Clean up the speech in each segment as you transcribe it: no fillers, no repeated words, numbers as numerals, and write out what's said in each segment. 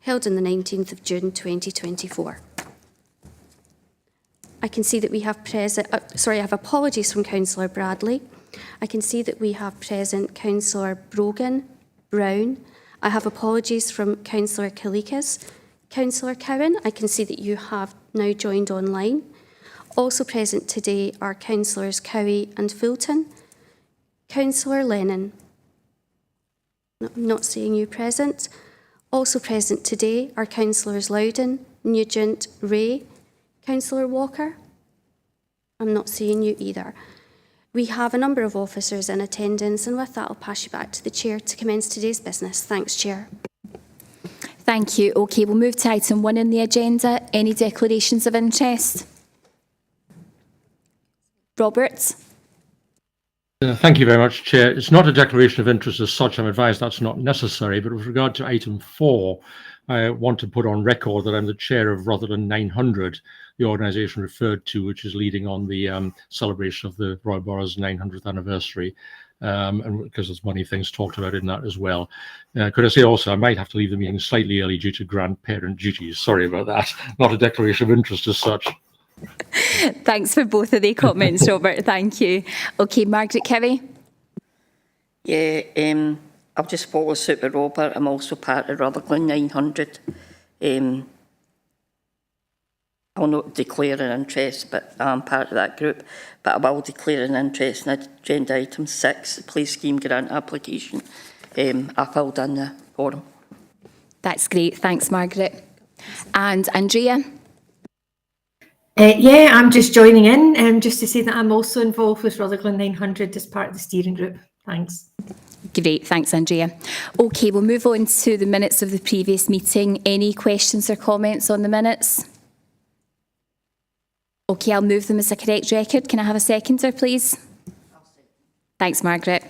held on the 19th of June 2024. I can see that we have I have apologies from Councillor Bradley. I can see that we have present Councillor Brogan, Brown. I have apologies from Councillor Kalikas. Councillor Cowan, I can see that you have now joined online. Also present today are Councillors Cowie and Fulton. Councillor Lennon. I'm not seeing you present. Also present today are Councillors Loudon, Nugent, Ray. Councillor Walker? I'm not seeing you either. We have a number of officers in attendance, and with that I'll pass you back to the Chair to commence today's business. Thanks, Chair. Thank you. OK, we'll move to item 1 on the agenda. Any declarations of interest? Roberts? Thank you very much, Chair. It's not a declaration of interest as such. I'm advised that's not necessary, but with regard to item 4, I want to put on record that I'm the chair of Rutherglen 900, the organisation referred to, which is leading on the celebration of the Royal Borough's 900th anniversary, and because there's many things talked about in that as well. Could I say also, I might have to leave the meeting slightly early due to grandparent duties. Sorry about that. Not a declaration of interest as such. Thanks for both of the comments, Robert. Thank you. OK, Margaret Cowie? Yeah, I'll just follow suit with Robert. I'm also part of Rutherglen 900. I'll not declare an interest, but I'm part of that group. But I will declare an interest in agenda item 6, the police scheme grant application. I filled in the form. That's great. Thanks, Margaret. And Andrea? Yeah, I'm just joining in just to say that I'm also involved with Rutherglen 900 as part of the steering group. Thanks. Great, thanks, Andrea. OK, we'll move on to the minutes of the previous meeting. Any questions or comments on the minutes? OK, I'll move them as a correct record. Can I have a seconder, please? Thanks, Margaret.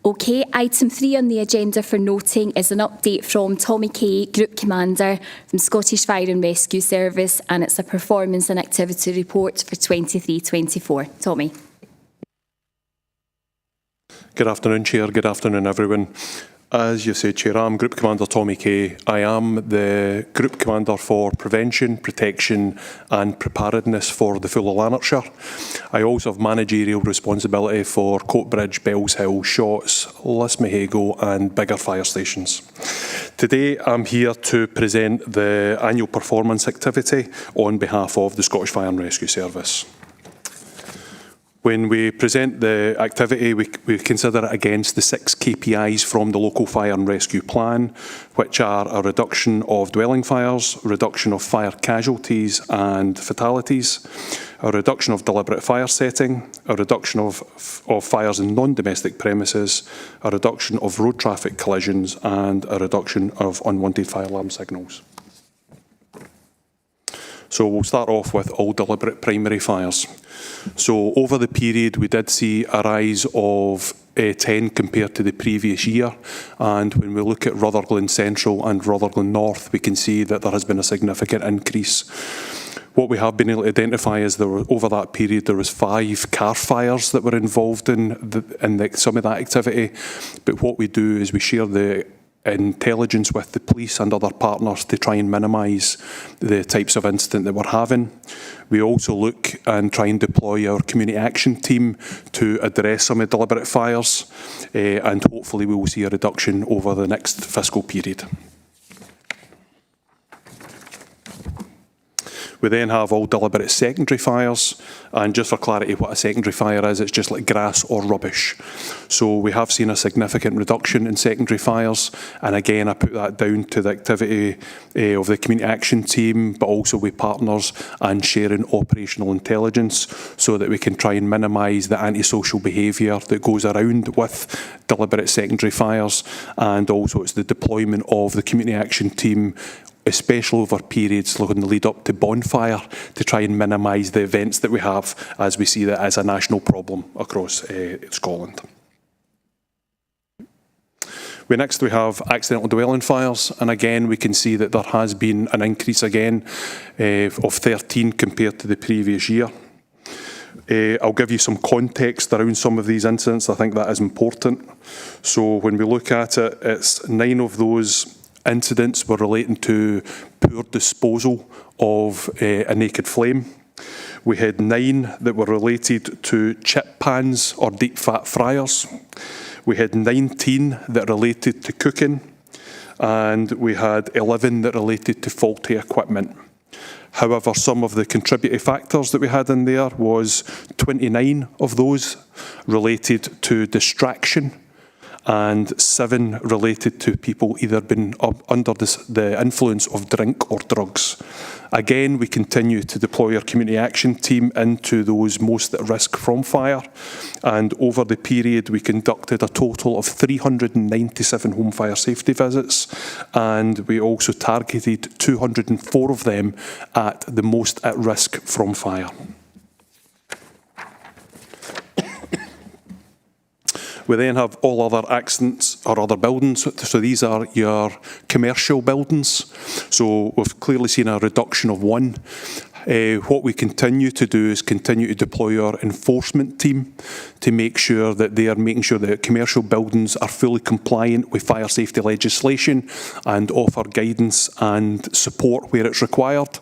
OK, item 3 on the agenda for noting is an update from Tommy Kay, Group Commander from Scottish Fire and Rescue Service, and it's a performance and activity report for 23-24. Tommy. Good afternoon, Chair. Good afternoon, everyone. As you said, Chair, I'm Group Commander Tommy Kay. I am the Group Commander for Prevention, Protection and Preparedness for the Full of Lanarkshire. I also have managerial responsibility for Coatbridge, Bellshill, Shotts, Lismahago and bigger fire stations. Today I'm here to present the annual performance activity on behalf of the Scottish Fire and Rescue Service. When we present the activity, we consider it against the 6 KPIs from the local fire and rescue plan, which are a reduction of dwelling fires, reduction of fire casualties and fatalities, a reduction of deliberate fire setting, a reduction of fires in non-domestic premises, a reduction of road traffic collisions and a reduction of unwanted fire alarm signals. So we'll start off with all deliberate primary fires. So over the period we did see a rise of 10 compared to the previous year, and when we look at Rutherglen Central and Rutherglen North we can see that there has been a significant increase. What we have been able to identify is over that period there was 5 car fires that were involved in some of that activity, but what we do is we share the intelligence with the police and other partners to try and minimise the types of incident that we're having. We also look and try and deploy our community action team to address some of the deliberate fires, and hopefully we will see a reduction over the next fiscal period. We then have all deliberate secondary fires, and just for clarity what a secondary fire is, it's just like grass or rubbish. So we have seen a significant reduction in secondary fires, and again I put that down to the activity of the community action team, but also with partners and sharing operational intelligence so that we can try and minimise the antisocial behaviour that goes around with deliberate secondary fires, and also it's the deployment of the community action team, especially over periods looking to lead up to bonfire, to try and minimise the events that we have, as we see that as a national problem across Scotland. Next we have accidental dwelling fires, and again we can see that there has been an increase again of 13 compared to the previous year. I'll give you some context around some of these incidents. I think that is important. So when we look at it, it's 9 of those incidents were relating to poor disposal of a naked flame. We had 9 that were related to chip pans or deep fat fryers. We had 19 that related to cooking, and we had 11 that related to faulty equipment. However, some of the contributing factors that we had in there was 29 of those related to distraction, and 7 related to people either being under the influence of drink or drugs. Again, we continue to deploy our community action team into those most at risk from fire, and over the period we conducted a total of 397 home fire safety visits, and we also targeted 204 of them at the most at risk from fire. We then have all other accidents or other buildings. So these are your commercial buildings. So we've clearly seen a reduction of 1. What we continue to do is continue to deploy our enforcement team to make sure that they are making sure that commercial buildings are fully compliant with fire safety legislation and offer guidance and support where it's required.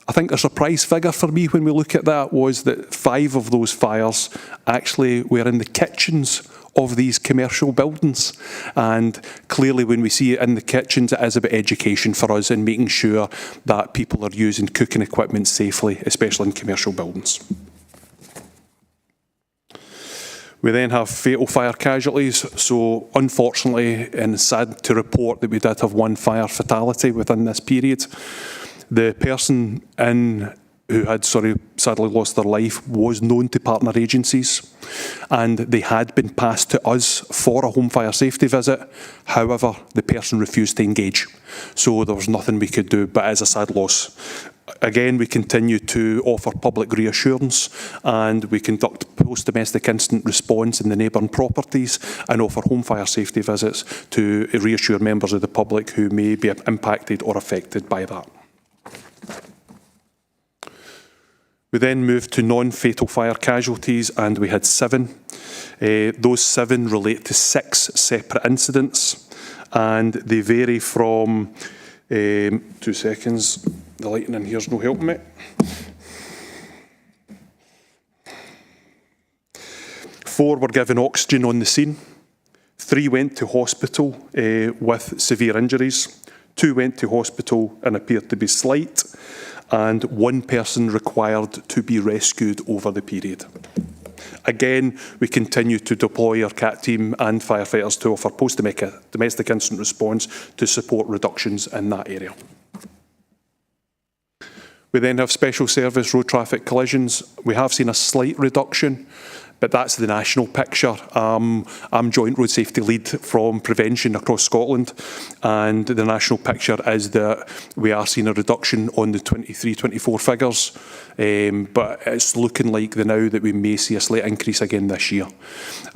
I think a surprise figure for me when we look at that was that 5 of those fires actually were in the kitchens of these commercial buildings. And clearly when we see it in the kitchens, it is about education for us and making sure that people are using cooking equipment safely, especially in commercial buildings. We then have fatal fire casualties. So unfortunately, and sad to report that we did have 1 fire fatality within this period. The person who had sadly lost their life was known to partner agencies, and they had been passed to us for a home fire safety visit. However, the person refused to engage, so there was nothing we could do, but it is a sad loss. Again, we continue to offer public reassurance, and we conduct post-domestic incident response in the neighbouring properties and offer home fire safety visits to reassure members of the public who may be impacted or affected by that. We then moved to non-fatal fire casualties, and we had 7. Those 7 relate to 6 separate incidents, and they vary from 2 seconds. The lighting in here's no helping me. 4 were given oxygen on the scene. 3 went to hospital with severe injuries. 2 went to hospital and appeared to be slight, and 1 person required to be rescued over the period. Again, we continue to deploy our CAT team and firefighters to offer post-domestic incident response to support reductions in that area. We then have special service road traffic collisions. We have seen a slight reduction, but that's the national picture. I'm Joint Road Safety Lead from Prevention across Scotland, and the national picture is that we are seeing a reduction on the 23-24 figures, but it's looking like now that we may see a slight increase again this year.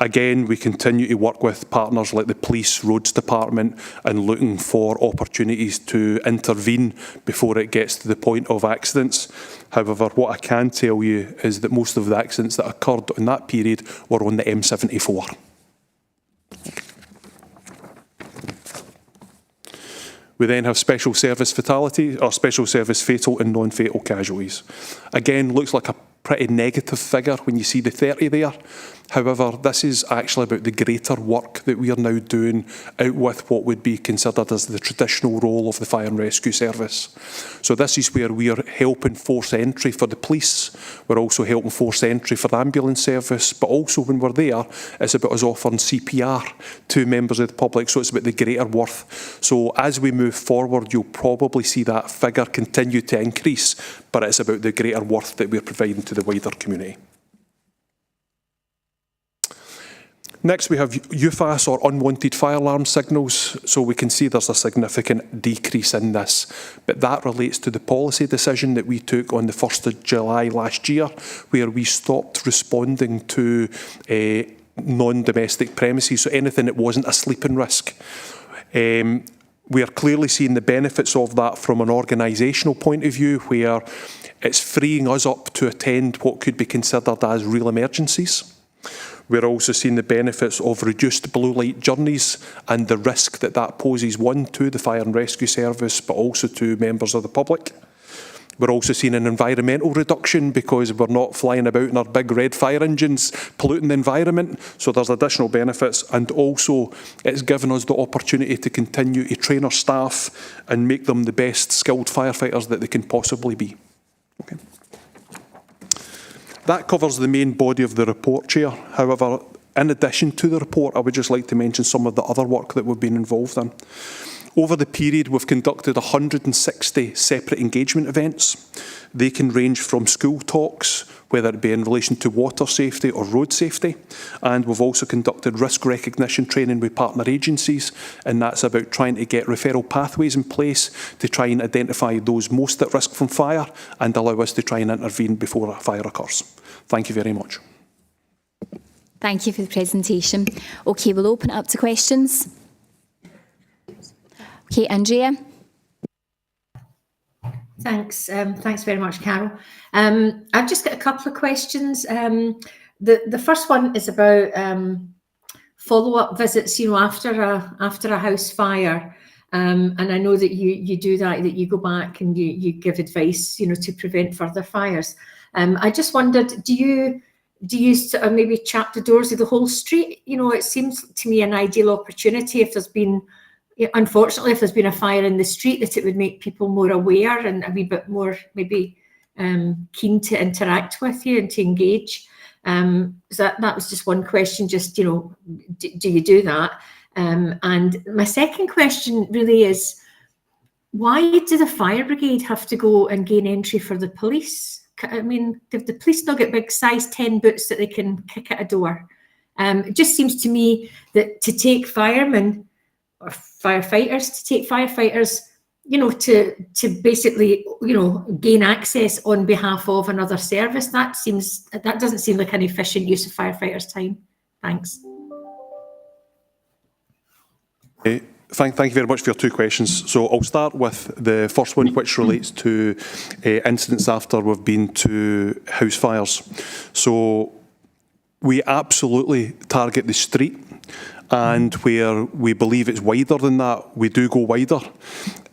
Again, we continue to work with partners like the Police Roads Department and looking for opportunities to intervene before it gets to the point of accidents. However, what I can tell you is that most of the accidents that occurred in that period were on the M74. We then have special service fatality, or special service fatal and non-fatal casualties. Again, looks like a pretty negative figure when you see the 30 there. However, this is actually about the greater work that we are now doing out with what would be considered as the traditional role of the fire and rescue service. So this is where we are helping force entry for the police. We're also helping force entry for the ambulance service, but also when we're there, it's about us offering CPR to members of the public. So it's about the greater worth. So as we move forward, you'll probably see that figure continue to increase, but it's about the greater worth that we're providing to the wider community. Next, we have UFAS, or unwanted fire alarm signals. So we can see there's a significant decrease in this, but that relates to the policy decision that we took on the 1st of July last year, where we stopped responding to non-domestic premises, so anything that wasn't a sleeping risk. We are clearly seeing the benefits of that from an organisational point of view, where it's freeing us up to attend what could be considered as real emergencies. We're also seeing the benefits of reduced blue light journeys and the risk that that poses, one, to the fire and rescue service, but also to members of the public. We're also seeing an environmental reduction because we're not flying about in our big red fire engines polluting the environment. So there's additional benefits, and also it's given us the opportunity to continue to train our staff and make them the best skilled firefighters that they can possibly be. Okay. That covers the main body of the report, Chair. However, in addition to the report, I would just like to mention some of the other work that we've been involved in. Over the period, we've conducted 160 separate engagement events. They can range from school talks, whether it be in relation to water safety or road safety. And we've also conducted risk recognition training with partner agencies, and that's about trying to get referral pathways in place to try and identify those most at risk from fire and allow us to try and intervene before a fire occurs. Thank you very much. Thank you for the presentation. Okay, we'll open it up to questions. Okay, Andrea. Thanks. Thanks very much, Carol. I've just got a couple of questions. The first one is about follow-up visits, after a house fire. And I know that you do that you go back and you give advice, to prevent further fires. I just wondered, do you sort of maybe chap the doors of the whole street? It seems to me an ideal opportunity if there's been, unfortunately, if there's been a fire in the street, that it would make people more aware and a wee bit more maybe keen to interact with you and to engage. So that was just one question, just, do you do that? And my second question really is, why do the fire brigade have to go and gain entry for the police? I mean, if the police not get big size 10 boots that they can kick at a door? It just seems to me that to take firemen or firefighters, to take firefighters, to basically, gain access on behalf of another service, that doesn't seem like an efficient use of firefighters' time. Thanks. Thank you very much for your two questions. So I'll start with the first one, which relates to incidents after we've been to house fires. So we absolutely target the street, and where we believe it's wider than that, we do go wider.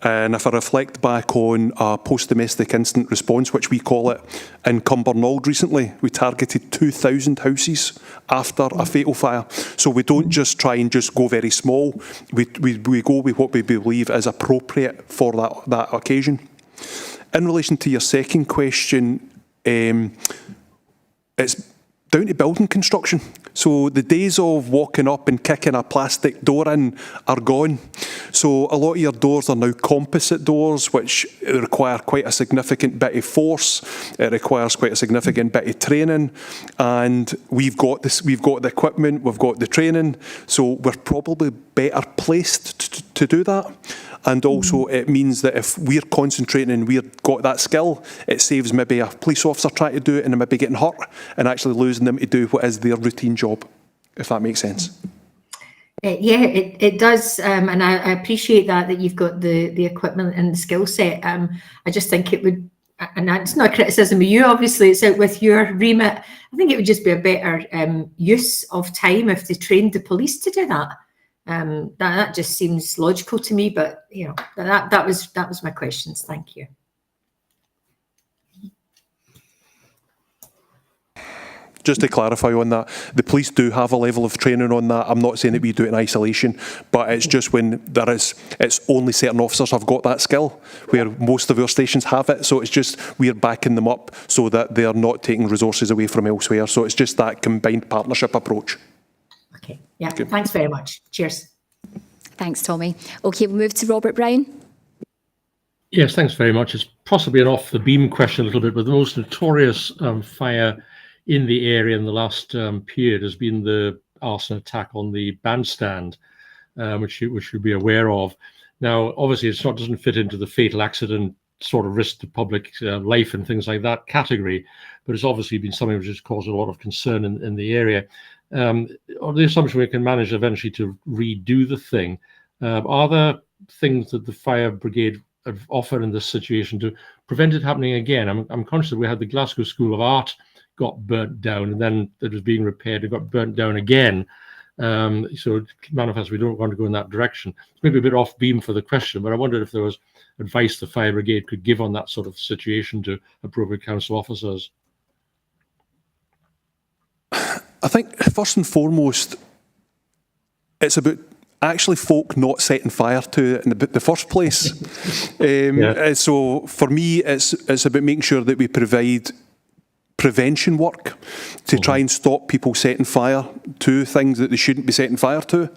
And if I reflect back on a post-domestic incident response, which we call it, in Cumbernauld recently, we targeted 2,000 houses after a fatal fire. So we don't just try and just go very small. We go with what we believe is appropriate for that occasion. In relation to your second question, it's down to building construction. So the days of walking up and kicking a plastic door in are gone. So a lot of your doors are now composite doors, which require quite a significant bit of force. It requires quite a significant bit of training. And we've got the equipment, we've got the training. So we're probably better placed to do that. And also it means that if we're concentrating and we've got that skill, it saves maybe a police officer trying to do it and maybe getting hurt and actually losing them to do what is their routine job, if that makes sense. Yeah, it does. And I appreciate that you've got the equipment and the skill set. I just think it would, and it's not a criticism of you, obviously, it's out with your remit. I think it would just be a better use of time if they trained the police to do that. That just seems logical to me, but that was my questions. Thank you. Just to clarify on that, the police do have a level of training on that. I'm not saying that we do it in isolation, but it's just when it's only certain officers have got that skill, where most of our stations have it. So it's just we're backing them up so that they're not taking resources away from elsewhere. So it's just that combined partnership approach. Okay, yeah, good. Thanks very much. Cheers. Thanks, Tommy. Okay, we'll move to Robert Brown. Yes, thanks very much. It's possibly an off-the-beam question a little bit, but the most notorious fire in the area in the last period has been the arson attack on the bandstand, which you should be aware of. Now, obviously, it doesn't fit into the fatal accident sort of risk to public life and things like that category, but it's obviously been something which has caused a lot of concern in the area. On the assumption we can manage eventually to redo the thing, are there things that the fire brigade offer in this situation to prevent it happening again? I'm conscious that we had the Glasgow School of Art got burnt down, and then it was being repaired and got burnt down again. So it manifests we don't want to go in that direction. It's maybe a bit off beam for the question, but I wondered if there was advice the fire brigade could give on that sort of situation to appropriate council officers. I think first and foremost, it's about actually folk not setting fire to it in the first place. So for me, it's about making sure that we provide prevention work to try and stop people setting fire to things that they shouldn't be setting fire to.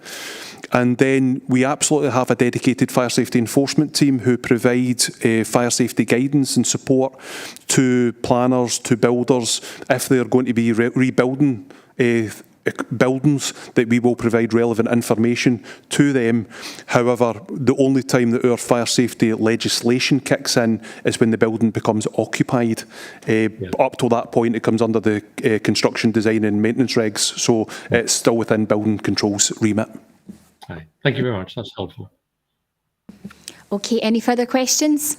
And then we absolutely have a dedicated fire safety enforcement team who provide fire safety guidance and support to planners, to builders, if they're going to be rebuilding buildings, that we will provide relevant information to them. However, the only time that our fire safety legislation kicks in is when the building becomes occupied. Up to that point, it comes under the construction design and maintenance regs, so it's still within building controls remit. Aye. Thank you very much. That's helpful. Okay, any further questions?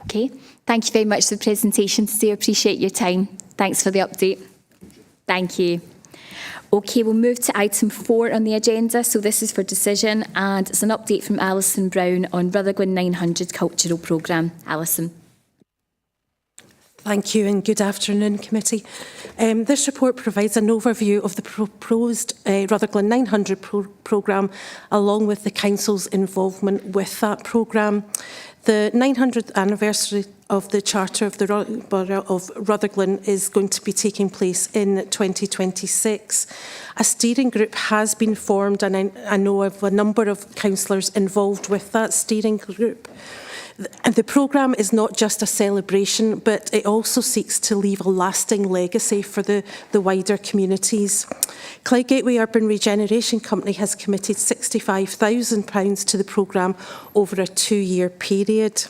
Okay, thank you very much for the presentation today. I appreciate your time. Thanks for the update. Thank you. Okay, we'll move to item 4 on the agenda. So this is for decision, and it's an update from Alison Brown on Rutherglen 900 cultural programme. Alison. Thank you and good afternoon, committee. This report provides an overview of the proposed Rutherglen 900 programme, along with the council's involvement with that programme. The 900th anniversary of the Charter of the Borough of Rutherglen is going to be taking place in 2026. A steering group has been formed, and I know of a number of councillors involved with that steering group. And the programme is not just a celebration, but it also seeks to leave a lasting legacy for the wider communities. Clyde Gateway Urban Regeneration Company has committed £65,000 to the programme over a 2-year period.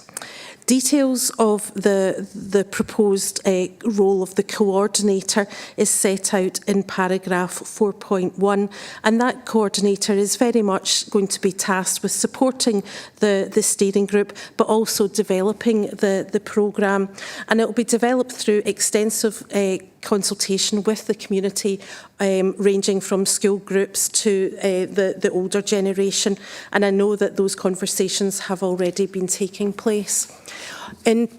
Details of the proposed role of the coordinator is set out in paragraph 4.1, and that coordinator is very much going to be tasked with supporting the steering group, but also developing the programme, and it will be developed through extensive consultation with the community, ranging from school groups to the older generation, and I know that those conversations have already been taking place. In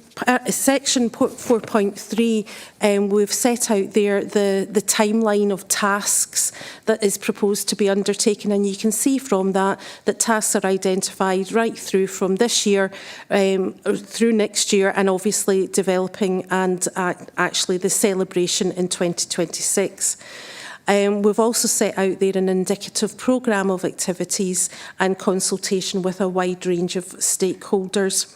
section 4.3, we've set out there the timeline of tasks that is proposed to be undertaken, and you can see from that tasks are identified right through from this year through next year, and obviously developing and actually the celebration in 2026. We've also set out there an indicative programme of activities and consultation with a wide range of stakeholders.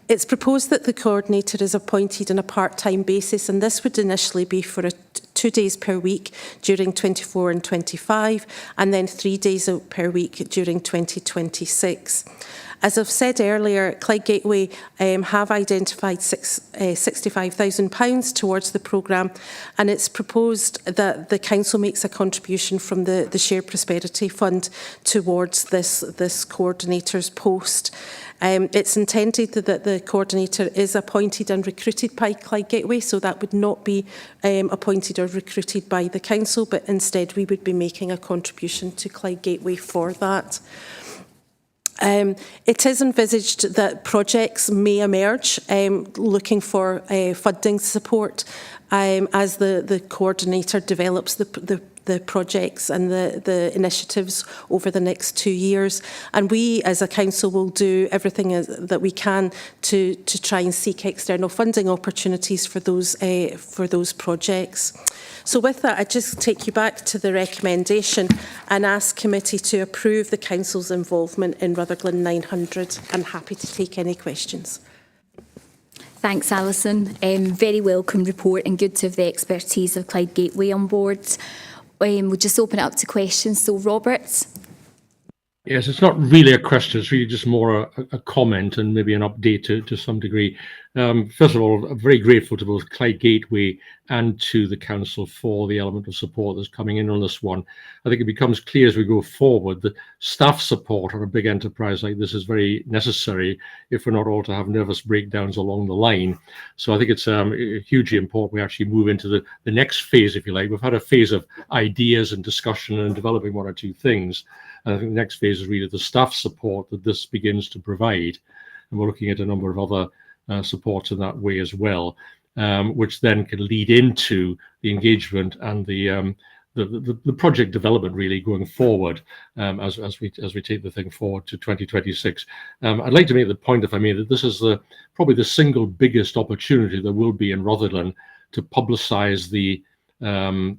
It's proposed that the coordinator is appointed on a part-time basis, and this would initially be for 2 days per week during 24 and 25, and then 3 days per week during 2026. As I've said earlier, Clyde Gateway have identified £65,000 towards the programme, and it's proposed that the council makes a contribution from the Shared Prosperity Fund towards this coordinator's post. It's intended that the coordinator is appointed and recruited by Clyde Gateway, so that would not be appointed or recruited by the council, but instead we would be making a contribution to Clyde Gateway for that. It is envisaged that projects may emerge looking for funding support as the coordinator develops the projects and the initiatives over the next 2 years. And we as a council will do everything that we can to try and seek external funding opportunities for those projects. So with that, I just take you back to the recommendation and ask committee to approve the council's involvement in Rutherglen 900. I'm happy to take any questions. Thanks, Alison. Very welcome report, and good to have the expertise of Clyde Gateway on board. We'll just open it up to questions. So, Robert. Yes, it's not really a question, it's really just more a comment and maybe an update to some degree. First of all, I'm very grateful to both Clyde Gateway and to the Council for the element of support that's coming in on this one. I think it becomes clear as we go forward that staff support on a big enterprise like this is very necessary if we're not all to have nervous breakdowns along the line. So I think it's hugely important we actually move into the next phase, if you like. We've had a phase of ideas and discussion and developing one or two things. And I think the next phase is really the staff support that this begins to provide. And we're looking at a number of other supports in that way as well, which then can lead into the engagement and the project development really going forward as we take the thing forward to 2026. I'd like to make the point, if I may, that this is probably the single biggest opportunity there will be in Rutherglen to publicise the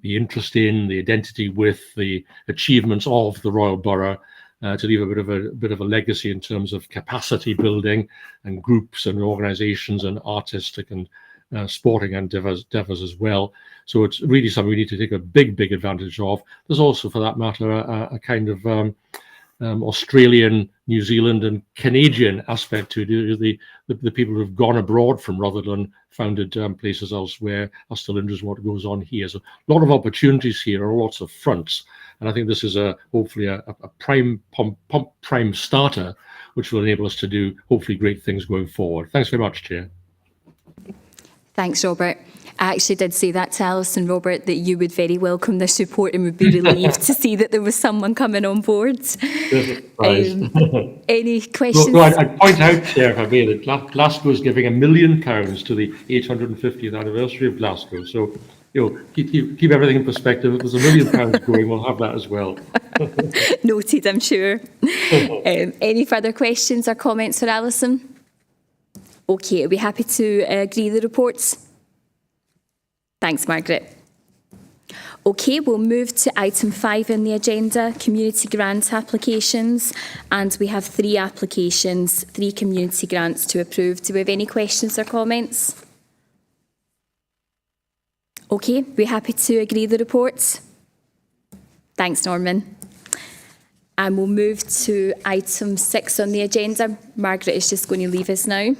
interest in, the identity with, the achievements of the Royal Borough, to leave a bit of a legacy in terms of capacity building and groups and organisations and artistic and sporting endeavours as well. So it's really something we need to take a big advantage of. There's also, for that matter, a kind of Australian, New Zealand and Canadian aspect to the people who have gone abroad from Rutherglen, founded places elsewhere, are still interested in what goes on here. So a lot of opportunities here on lots of fronts. And I think this is hopefully a prime starter, which will enable us to do hopefully great things going forward. Thanks very much, Chair. Thanks, Robert. I actually did say that to Alison, Robert, that you would very welcome this report and would be relieved to see that there was someone coming on board. Any questions? No, I'd point out, Chair, if I may, that Glasgow is giving £1 million to the 850th anniversary of Glasgow. So, keep everything in perspective. If there's £1 million going, we'll have that as well. Noted, I'm sure. Any further questions or comments for Alison? Okay, are we happy to agree the reports? Thanks, Margaret. Okay, we'll move to item 5 in the agenda, community grant applications. And we have 3 applications, 3 community grants to approve. Do we have any questions or comments? Okay, we're happy to agree the reports? Thanks, Norman. And we'll move to item 6 on the agenda. Margaret is just going to leave us now.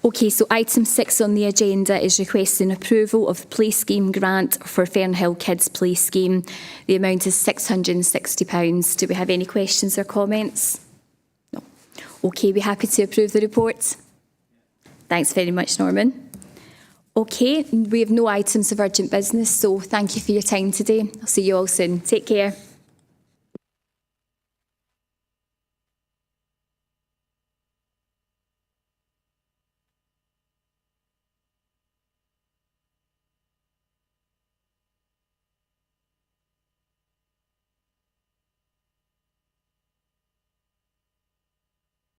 Okay, so item 6 on the agenda is requesting approval of the Play Scheme grant for Fernhill Kids Play Scheme. The amount is £660. Do we have any questions or comments? No. Okay, we're happy to approve the report. Thanks very much, Norman. Okay, we have no items of urgent business, so thank you for your time today. I'll see you all soon. Take care.